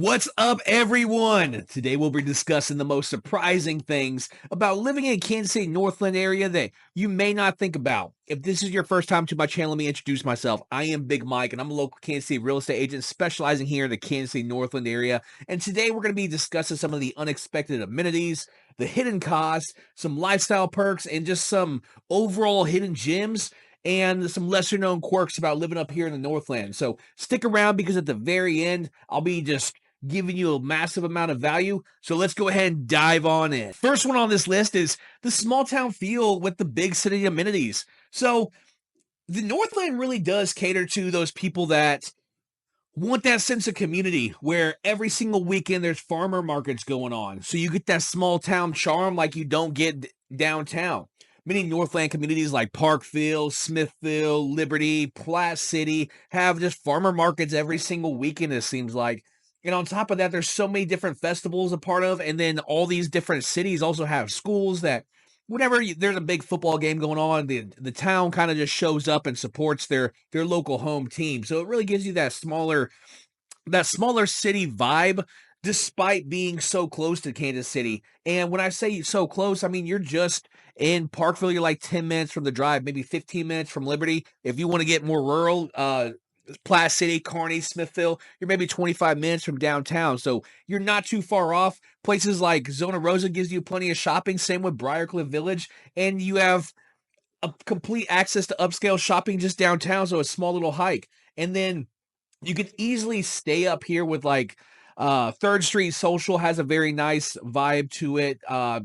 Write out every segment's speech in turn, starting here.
What's up, everyone? Today we'll be discussing the most surprising things about living in Kansas City Northland area that you may not think about. If this is your first time to my channel, let me introduce myself. I am Big Mike, and I'm a local Kansas City real estate agent specializing here in the Kansas City Northland area. And today we're going to be discussing some of the unexpected amenities, the hidden costs, some lifestyle perks, and just some overall hidden gems and some lesser known quirks about living up here in the Northland. So stick around because at the very end, I'll be just giving you a massive amount of value. So let's go ahead and dive on in. First one on this list is the small town feel with the big city amenities. So the Northland really does cater to those people that want that sense of community where every single weekend there's farmer markets going on. So you get that small town charm like you don't get downtown. Many Northland communities like Parkville, Smithville, Liberty, Platte City have just farmer markets every single weekend, it seems like. And on top of that, there's so many different festivals a part of. And then all these different cities also have schools that whenever there's a big football game going on, the town kind of just shows up and supports their local home team. So it really gives you that smaller city vibe despite being so close to Kansas City. And when I say so close, I mean you're just in Parkville, you're like 10 minutes from the drive, maybe 15 minutes from Liberty. If you want to get more rural, Platte City, Kearney, Smithville, you're maybe 25 minutes from downtown. So you're not too far off. Places like Zona Rosa gives you plenty of shopping. Same with Briarcliff Village. And you have a complete access to upscale shopping just downtown. So a small little hike. And then you could easily stay up here with like Third Street Social has a very nice vibe to it.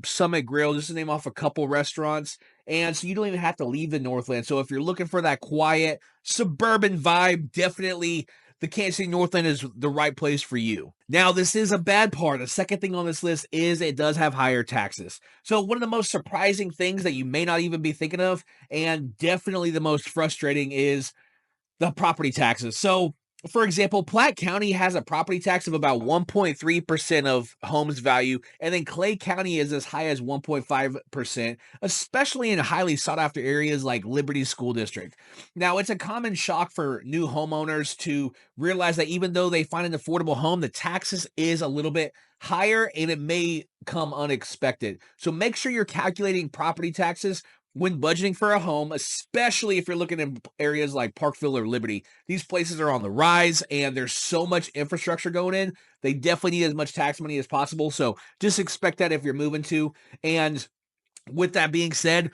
Summit Grill, just to name off a couple restaurants. And so you don't even have to leave the Northland. So if you're looking for that quiet suburban vibe, definitely the Kansas City Northland is the right place for you. Now, this is a bad part. The second thing on this list is it does have higher taxes. So one of the most surprising things that you may not even be thinking of, and definitely the most frustrating, is the property taxes. So for example, Platte County has a property tax of about 1.3% of homes value, and then Clay County is as high as 1.5%, especially in highly sought after areas like Liberty School District. Now, it's a common shock for new homeowners to realize that even though they find an affordable home, the taxes is a little bit higher and it may come unexpected. So make sure you're calculating property taxes when budgeting for a home, especially if you're looking in areas like Parkville or Liberty. These places are on the rise and there's so much infrastructure going in. They definitely need as much tax money as possible. So just expect that if you're moving to. And with that being said,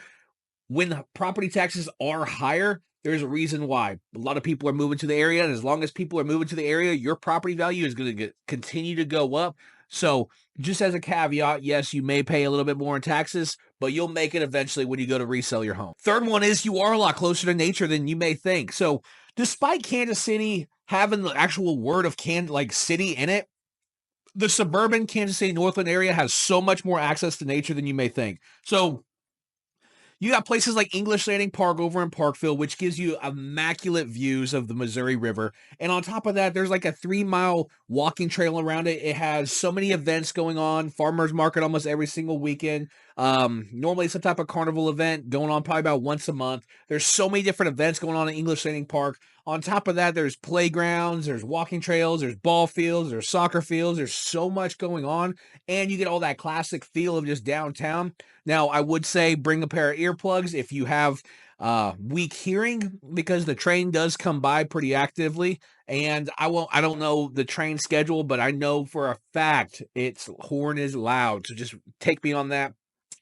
when property taxes are higher, there's a reason why. A lot of people are moving to the area, and as long as people are moving to the area, your property value is going to continue to go up. So just as a caveat, yes, you may pay a little bit more in taxes, but you'll make it eventually when you go to resell your home. Third one is you are a lot closer to nature than you may think. So despite Kansas City having the actual word of like city in it, the suburban Kansas City Northland area has so much more access to nature than you may think. So you got places like English Landing Park over in Parkville, which gives you immaculate views of the Missouri River. And on top of that, there's like a 3-mile walking trail around it. It has so many events going on, farmers market almost every single weekend. Normally some type of carnival event going on probably about once a month. There's so many different events going on in English Landing Park. On top of that, there's playgrounds, there's walking trails, there's ball fields, there's soccer fields. There's so much going on, and you get all that classic feel of just downtown. Now, I would say bring a pair of earplugs if you have weak hearing, because the train does come by pretty actively. And I don't know the train schedule, but I know for a fact its horn is loud. So just take me on that.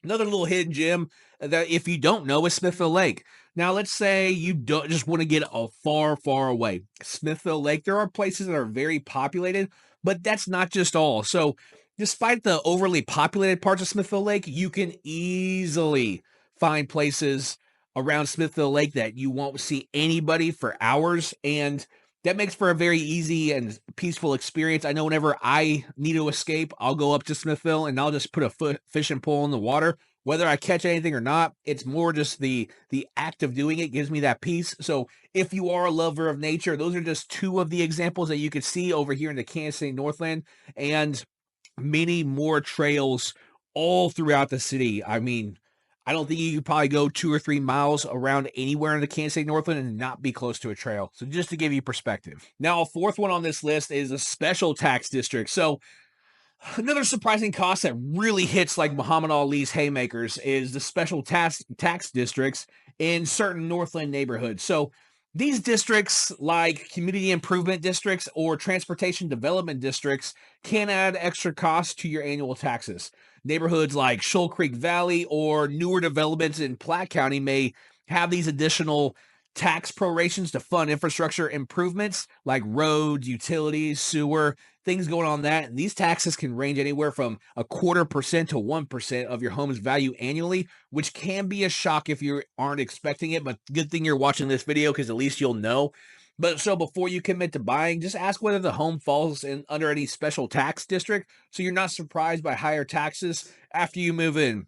Another little hidden gem that if you don't know is Smithville Lake. Now, let's say you don't just want to get far, far away. Smithville Lake, there are places that are very populated, but that's not just all. So despite the overly populated parts of Smithville Lake, you can easily find places around Smithville Lake that you won't see anybody for hours. And that makes for a very easy and peaceful experience. I know whenever I need to escape, I'll go up to Smithville and I'll just put a fishing pole in the water. Whether I catch anything or not, it's more just the act of doing it gives me that peace. So if you are a lover of nature, those are just two of the examples that you could see over here in the Kansas City Northland, and many more trails all throughout the city. I mean, I don't think you could probably go 2 or 3 miles around anywhere in the Kansas City Northland and not be close to a trail. So just to give you perspective. Now, a fourth one on this list is a special tax district. So another surprising cost that really hits like Muhammad Ali's haymakers is the special tax districts in certain Northland neighborhoods. So these districts, like community improvement districts or transportation development districts, can add extra costs to your annual taxes. Neighborhoods like Shoal Creek Valley or newer developments in Platte County may have these additional tax prorations to fund infrastructure improvements like roads, utilities, sewer, things going on that. And these taxes can range anywhere from 0.25% to 1% of your home's value annually, which can be a shock if you aren't expecting it. But good thing you're watching this video because at least you'll know. But so before you commit to buying, just ask whether the home falls in under any special tax district so you're not surprised by higher taxes after you move in.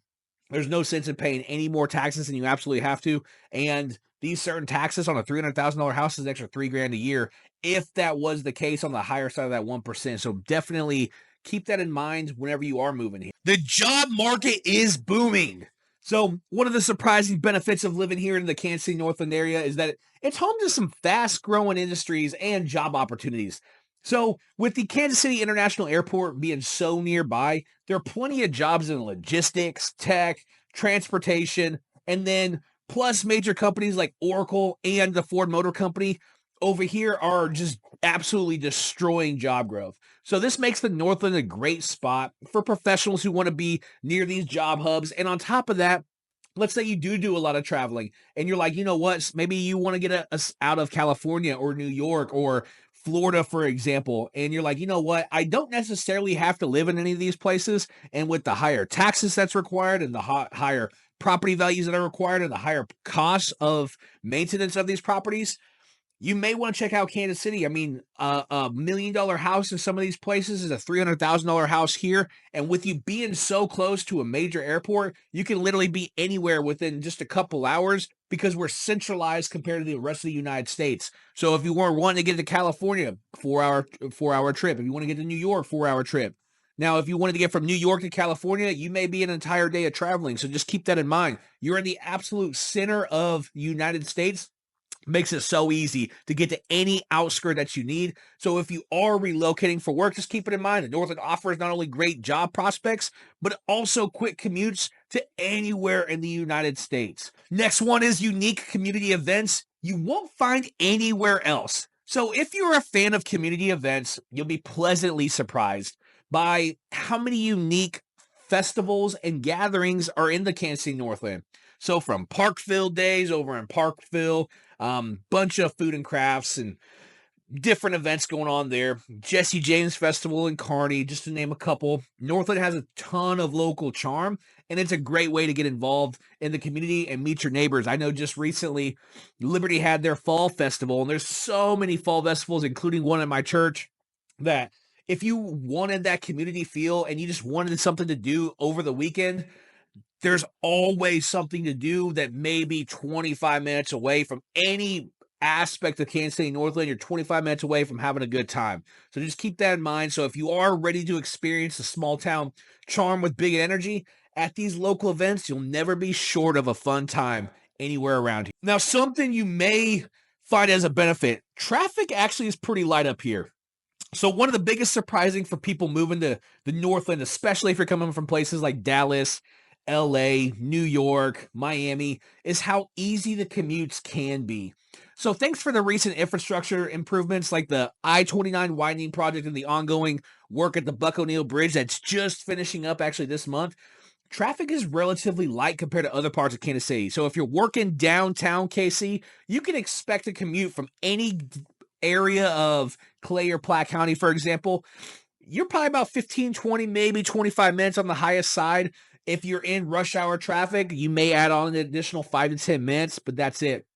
There's no sense in paying any more taxes than you absolutely have to. And these certain taxes on a $300,000 house is an extra $3,000 a year if that was the case on the higher side of that 1%. So definitely keep that in mind whenever you are moving here. The job market is booming. So one of the surprising benefits of living here in the Kansas City Northland area is that it's home to some fast growing industries and job opportunities. So with the Kansas City International Airport being so nearby, there are plenty of jobs in logistics, tech, transportation, and then plus major companies like Oracle and the Ford Motor Company over here are just absolutely destroying job growth. So this makes the Northland a great spot for professionals who want to be near these job hubs. And on top of that, let's say you do a lot of traveling and you're like, you know what, maybe you want to get us out of California or New York or Florida, for example, and you're like, you know what, I don't necessarily have to live in any of these places. And with the higher taxes that's required and the higher property values that are required and the higher costs of maintenance of these properties, you may want to check out Kansas City. I mean, $1 million house in some of these places is a $300,000 house here. And with you being so close to a major airport, you can literally be anywhere within just a couple hours because we're centralized compared to the rest of the United States. So if you were wanting to get to California, 4 hour trip. If you want to get to New York, 4 hour trip. Now, if you wanted to get from New York to California, you may be an entire day of traveling. So just keep that in mind. You're in the absolute center of the United States. Makes it so easy to get to any outskirt that you need. So if you are relocating for work, just keep it in mind. The Northland offers not only great job prospects, but also quick commutes to anywhere in the United States. Next one is unique community events you won't find anywhere else. So if you're a fan of community events, you'll be pleasantly surprised by how many unique festivals and gatherings are in the Kansas City Northland. So from Parkville days over in Parkville, bunch of food and crafts and different events going on there. Jesse James Festival in Kearney, just to name a couple. Northland has a ton of local charm, and it's a great way to get involved in the community and meet your neighbors. I know just recently Liberty had their fall festival, and there's so many fall festivals, including one at my church, that if you wanted that community feel and you just wanted something to do over the weekend, there's always something to do that may be 25 minutes away from any aspect of Kansas City Northland. You're 25 minutes away from having a good time. So just keep that in mind. So if you are ready to experience the small town charm with big energy at these local events, you'll never be short of a fun time anywhere around here. Now, something you may find as a benefit, traffic actually is pretty light up here. So one of the biggest surprising for people moving to the Northland, especially if you're coming from places like Dallas, LA, New York, Miami, is how easy the commutes can be. So thanks for the recent infrastructure improvements like the I-29 widening project and the ongoing work at the Buck O'Neill Bridge that's just finishing up actually this month. Traffic is relatively light compared to other parts of Kansas City. So if you're working downtown KC, you can expect a commute from any area of Clay or Platte County, for example. You're probably about 15, 20, maybe 25 minutes on the highest side. If you're in rush hour traffic, you may add on an additional 5 to 10 minutes, but that's it.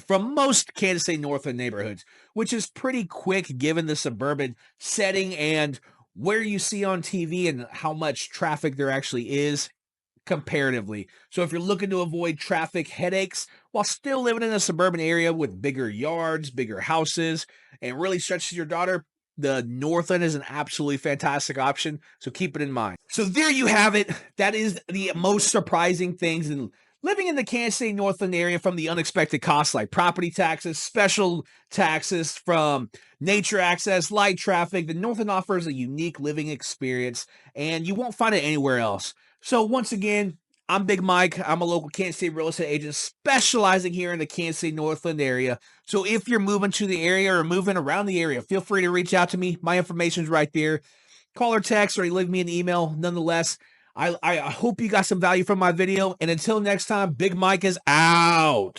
From most Kansas City Northland neighborhoods, which is pretty quick given the suburban setting and where you see on TV and how much traffic there actually is comparatively. So if you're looking to avoid traffic headaches while still living in a suburban area with bigger yards, bigger houses, and really stretches your daughter, the Northland is an absolutely fantastic option, so keep it in mind. So there you have it. That is the most surprising things in Living in the Kansas City Northland area, from the unexpected costs like property taxes, special taxes from nature access, light traffic, the Northland offers a unique living experience, and you won't find it anywhere else. So once again, I'm Big Mike. I'm a local Kansas City real estate agent specializing here in the Kansas City Northland area. So if you're moving to the area or moving around the area, feel free to reach out to me. My information's right there. Call or text or leave me an email. Nonetheless, I hope you got some value from my video. And until next time, Big Mike is out.